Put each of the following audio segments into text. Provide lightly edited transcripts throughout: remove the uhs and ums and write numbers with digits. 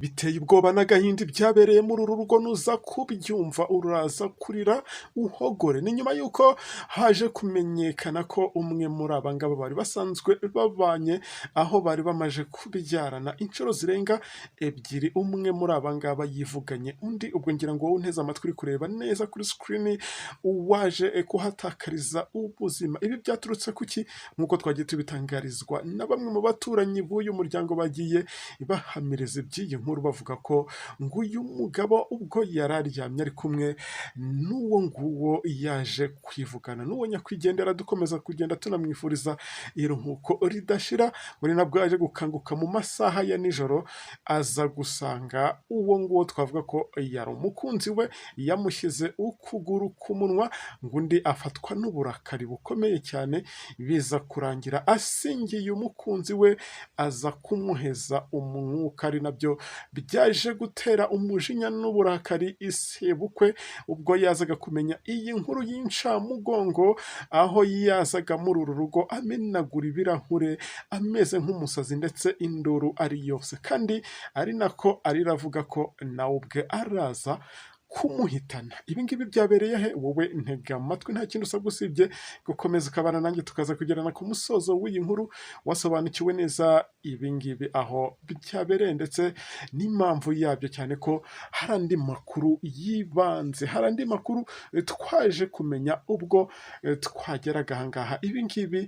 biteye ubwoba n'agahinda ibyabereye muri uru rugo nuza kubyumva uraza kurira uhogore. Ni nyuma y'uko haje kumenyekana ko umwe muri aba ngaba bari basanzwe babanye, aho bari bamaze kubyarana inshuro zirenga ebyiri. Umwe muri aba ngaba yivuganye undi, ubwo ngira ngo wowe unteze amatwi uri kureba neza kuri screen, uwaje kuhatakariza ubuzima. Ibi byaturutse kuki? Nk'uko twagiye tubitangarizwa na bamwe mu baturanyi b'uyu muryango, bagiye bahamiriza iby'iyi nkuru bavuga ko ngo uyu mugabo ubwo yari aryamye ari kumwe n'uwo nguwo yaje kwivugana n'uwo nyakwigendera, dukomeza kugenda tunamwifuriza iruhuko ridashira. muri nabwo yaje gukanguka mu masaha ya nijoro, aza gusanga uwo nguwo twavuga ko yari umukunzi we yamushyize ukuguru ku munwa, ngo undi afatwa n'uburakari bukomeye cyane, biza kurangira asingiye umukunzi we, aza kumuheza umwuka, ari nabyo byaje gutera umujinya n'uburakari isebukwe, ubwo yazaga kumenya iyi nkuru y'incamugongo, aho yazaga muri uru rugo amenagura ibirahure ameze nk'umusazi, ndetse induru ari yose, kandi ari nako arira avuga ko nawe ubwe araza kumuhitana. Ibi ngibi byabereye he? Wowe ntega amatwi, nta kintu usabwa usibye gukomeza ukabana nanjye, tukaza kugerana ku musozo w'iyi nkuru wasobanukiwe neza ibi ngibi aho byabereye ndetse n'impamvu yabyo, cyane ko hari andi makuru yibanze, hari andi makuru twaje kumenya ubwo twageraga aha ngaha ibi ngibi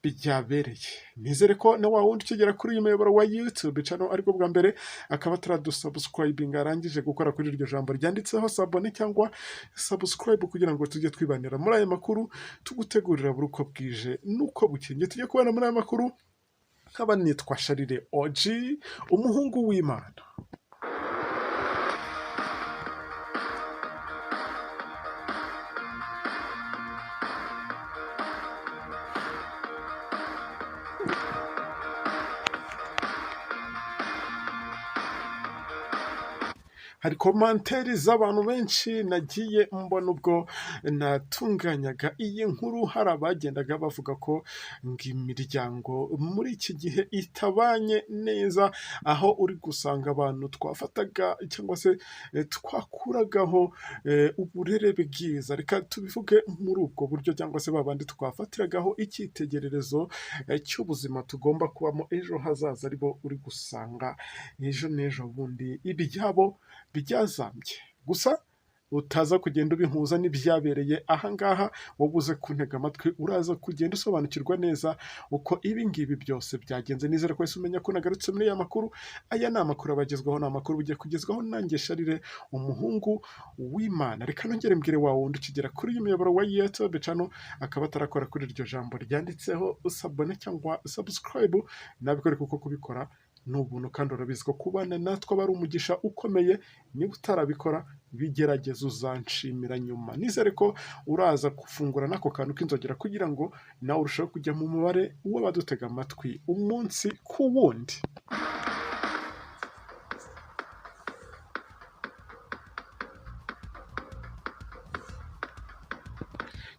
byabereye. Nizere ko na wa wundi ukigera kuri uyu muyoboro wa YouTube channel ariko bwa mbere akaba ataradusubscribinga, arangije gukora kuri iryo jambo ryanditseho sabone cyangwa subscribe, kugira ngo tujye twibanira muri aya makuru tugutegurira buri uko bwije nuko bukeye. Tujye kubana muri aya makuru, nkaba nitwa Sharire OG, umuhungu w'Imana. Hari komanteri z'abantu benshi nagiye mbona ubwo natunganyaga iyi nkuru, hari abagendaga bavuga ko ngo imiryango muri iki gihe itabanye neza, aho uri gusanga abantu twafataga cyangwa se twakuragaho uburere bwiza, reka tubivuge muri ubwo buryo, cyangwa se babandi twafatiragaho icyitegererezo cy'ubuzima tugomba kubamo ejo hazaza, aribo uri gusanga ejo n'ejo bundi ibyabo byazambye. Gusa utaza kugenda ubihuza n'ibyabereye ahangaha, wowe uze kuntega amatwi uraza kugenda usobanukirwa neza uko ibi ngibi byose byagenze. Nizere ko wese umenya ko nagarutse muri aya makuru. Aya ni amakuru abagezwaho, ni amakuru bugiye kugezwaho nanjye Sharire, umuhungu w'Imana. Reka nongere mbwire wa wundi ukigera kuri uyu muyoboro wa YouTube channel akaba atarakora kuri iryo jambo ryanditseho sabone cyangwa subscribe, nabikore kuko kubikora ni ubuntu, kandi urabizi ko kubana natwe aba ari umugisha ukomeye. Niba utarabikora bigerageza uzanshimira nyuma. Nizere ko uraza gufungura n'ako kantu k'inzogera kugira ngo nawe urusheho kujya mu mubare w'abadutega amatwi umunsi ku wundi.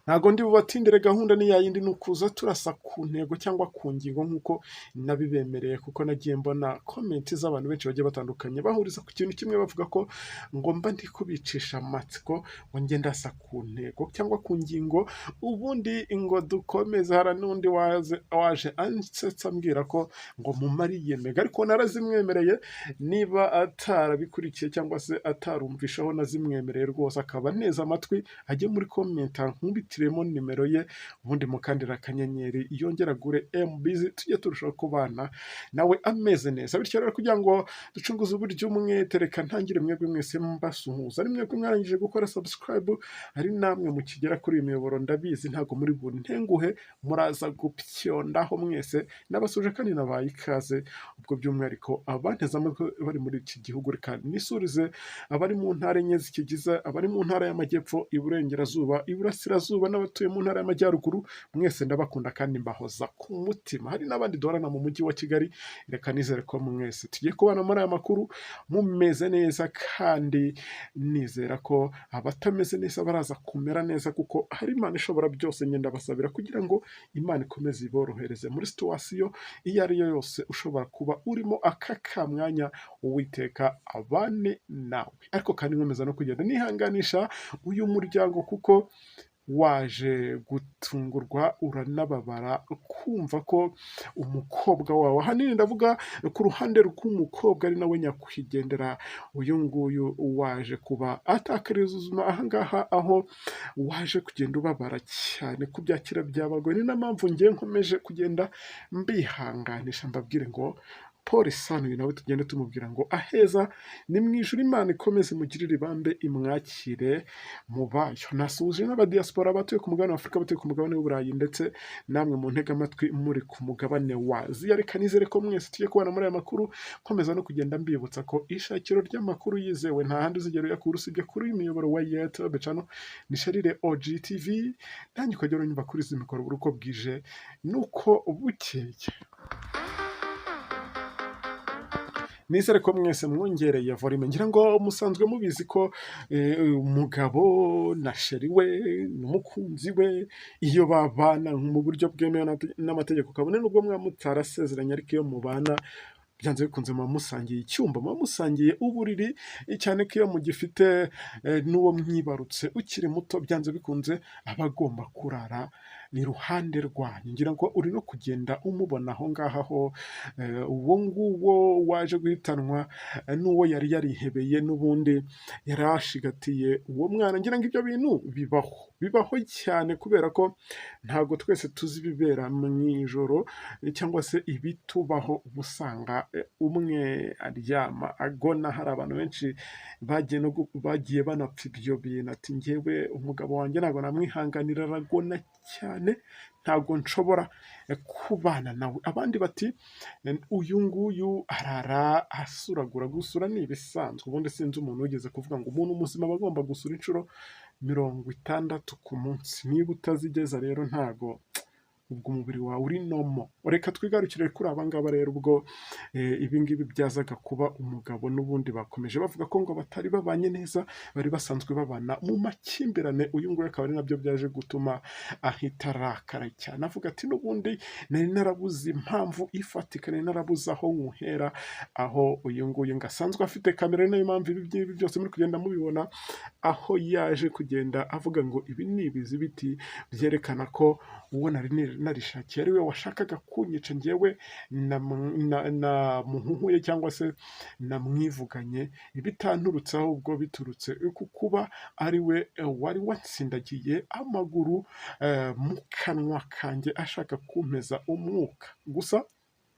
Ntago ndi bubatindire, gahunda ni yayindi, ni ukuza turasa ku ntego cyangwa ku ngingo nk'uko nabibemereye, kuko nagiye mbona komenti z'abantu benshi bagiye batandukanye bahuriza ku kintu kimwe, bavuga ko ngo mba ndi kubicisha amatsiko, ngo njye ndasa ku ntego cyangwa ku ngingo, ubundi ngo dukomeze. Hari n'undi waje ansetsa ambwira ko ngo mumariye mega, ariko narazimwemereye. Niba atarabikurikiye cyangwa se atarumvishaho, nazimwemereye rwose, akaba neza amatwi, ajye muri komenta nkubitiremo nimero ye, ubundi mukandira akanyenyeri yongera gure MBZ, tujye turushaho kubana nawe ameze neza. Bityo rero kugira ngo ducunguze uburyo umwete, reka ntangire mwebwe mwese mbasuhuza. Ari mwebwe mwarangije gukora subscribe, ari namwe mukigera kuri uyu muyoboro, ndabizi ntago muri buntenguhe, muraza gupyondaho mwese. Nabasuje kandi nabaye ikaze, ubwo by'umwihariko abanteze amatwi bari muri iki gihugu. Reka nisurize abari mu ntara enye zikigize, abari mu ntara y'amajyepfo, iburengerazuba, iburasirazuba, n'abatuye mu ntara y'amajyaruguru. Mwese ndabakunda kandi bibahoza ku mutima. Hari n'abandi duhorana mu mujyi wa Kigali, reka nizere ko mwese tugiye kubana muri aya makuru mumeze neza, kandi nizera ko abatameze neza baraza kumera neza, kuko hari Imana ishobora byose. Ngenda basabira kugira ngo Imana ikomeze iborohereze muri situwasiyo iyo ari yo yose ushobora kuba urimo aka kamwanya, Uwiteka abane nawe. Ariko kandi nkomeza no kugenda nihanganisha uyu muryango, kuko waje gutungurwa uranababara kumva ko umukobwa wawe, ahanini ndavuga ku ruhande rw'umukobwa ari nawe nyakwigendera, uyu nguyu waje kuba atakariza ubuzima ahangaha, aho waje kugenda ubabara cyane kubyakira byabagoye. Ni na mpamvu ngiye nkomeje kugenda mbihanganisha, mbabwire ngo Paul Sano uyu nawe tugende tumubwira ngo aheza ni mu ijuru, Imana ikomeze mugirire ibambe, imwakire mu bayo. Nasuhuje n'abadiaspora batuye ku mugabane wa Afurika, batuye ku mugabane w'Uburayi, ndetse namwe mu ntega amatwi muri ku mugabane wa Aziya. Reka nizere ko mwese tugiye kubana muri aya makuru, nkomeza no kugenda mbibutsa ko ishakiro ry'amakuru yizewe nta handi uzigera uyakura usibye kuri uyu muyoboro wa YouTube channel ni Sharire OGTV, nanjye ukagera unyumva kuri izi mikoro buri uko bwije nuko bukeye. Nizere ko mwese mwongereye volume. Ngira ngo musanzwe mubizi ko umugabo na sheri we n'umukunzi we iyo babana mu buryo bwemewe n'amategeko, kabone nubwo mwaba mutarasezeranye, ariko iyo mubana byanze bikunze muba musangiye icyumba, muba musangiye uburiri, cyane ko iyo mugifite n'uwo mwibarutse ukiri muto, byanze bikunze aba agomba kurara iruhande rwanyu. Ngira ngo uri no kugenda umubona aho ngaho, uwo nguwo waje guhitanwa n'uwo yari yarihebeye, n'ubundi yari ashigatiye uwo mwana. Ngira ngo ibyo bintu bibaho cyane, kubera ko ntabwo twese tuzi ibibera mu ijoro, cyangwa se ibitubaho. Uba usanga umwe aryama agona. Hari abantu benshi bagiye banapfa ibyo bintu, ati njyewe umugabo wanjye ntabwo namwihanganira, aragona cyane, ntabwo nshobora kubana nawe. Abandi bati uyu nguyu arara asuragura. Gusura ni ibisanzwe, ubundi sinzi umuntu wigeze kuvuga ngo umuntu muzima aba agomba gusura inshuro 60 ku munsi. Niba utazigeza rero ntago ubwo umubiri wawe uri nomo. Reka twigarukire kuri aba ngaba rero, ubwo ibingibi byazaga kuba umugabo, n'ubundi bakomeje bavuga ko ngo batari babanye neza, bari basanzwe babana mu makimbirane. Uyu nguyu akaba ari nabyo byaje gutuma ahita arakara cyane, avuga ati n'ubundi nari narabuze impamvu ifatika, nari narabuze aho nkuhera, aho uyu nguyu ngo asanzwe afite kamera. Niyo mpamvu ibi byose muri kugenda mubibona, aho yaje kugenda avuga ngo ibi ni ibizibiti byerekana ko uwo narishakiye ari we washakaga kunyica, njyewe namuhuhuye cyangwa se namwivuganye, bitanturutse ahubwo biturutse ku kuba ari we wari watsindagiye amaguru mu kanwa kanjye ashaka kumpeza umwuka. Gusa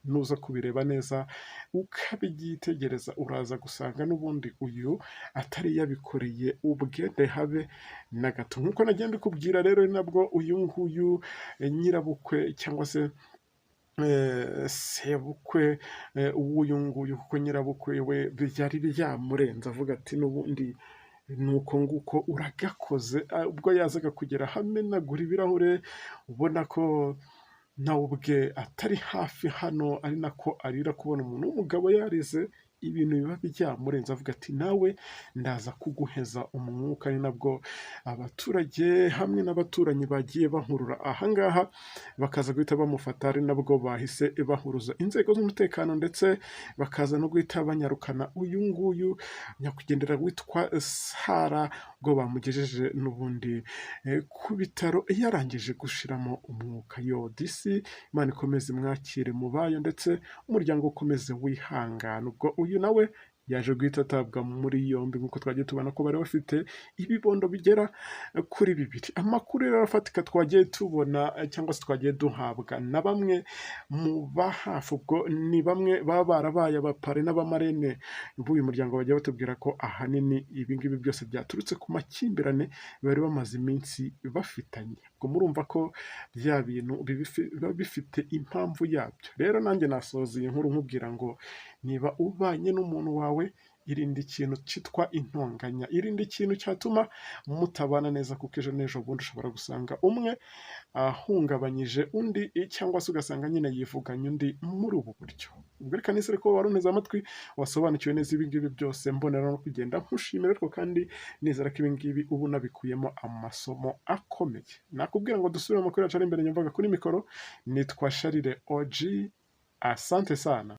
nuza kubireba neza ukabyitegereza, uraza gusanga n'ubundi uyu atari yabikoreye ubwende habe na gato. Nk'uko nagiye mbikubwira rero, nabwo uyu nguyu nyirabukwe cyangwa se sebukwe w'uyu nguyu, kuko nyirabukwe we byari byamurenze, avuga ati n'ubundi nuko nguko uragakoze. Ubwo yazaga kugera hamenagura ibirahure, ubona ko nawe ubwe atari hafi hano, ari nako arira kubona umuntu w'umugabo yarize ibintu biba byamurenze, avuga ati nawe ndaza kuguheza umwuka. Ari nabwo abaturage hamwe n'abaturanyi bagiye bahurura ahangaha, bakaza guhita bamufata. Ari nabwo bahise bahuruza inzego z'umutekano, ndetse bakaza no guhita banyarukana uyu nguyu nyakwigendera witwa Sara, ubwo bamugejeje n'ubundi ku bitaro yarangije gushiramo umwuka. Disi Imana ikomeze imwakire mu bayo, ndetse umuryango ukomeze wihangana. Ubwo uyu nawe yaje guhita atabwa muri yombi, nk'uko twagiye tubona ko bari bafite ibibondo bigera kuri 2. Amakuru rero afatika twagiye tubona cyangwa se twagiye duhabwa na bamwe mu bahafi, ubwo ni bamwe baba barabaye abapare n'abamarene b'uyu muryango, bagiye batubwira ko ahanini ibingibi byose byaturutse ku makimbirane bari bamaze iminsi bafitanye. Ubwo murumva ko bya bintu biba bifite impamvu yabyo. Rero nanjye nasoza iyi nkuru nkubwira ngo niba ubanye n'umuntu wawe irinde ikintu cyitwa intonganya, irinde ikintu cyatuma mutabana neza, kuko ejo n'ejo bundi ushobora gusanga umwe ahungabanyije undi, cyangwa se ugasanga nyine yivuganye undi muri ubu buryo. Ubwo reka nizere ko wari uneze amatwi, wasobanukiwe neza ibi ngibi byose, mbonera no kugenda nkushimira, ariko kandi nizera ko ibi ngibi ubu nabikuyemo amasomo akomeye. Nakubwira ngo dusubire mu makuru yacu ari imbere, nyumvaga kuri mikoro, nitwa Sharire OG, asante sana.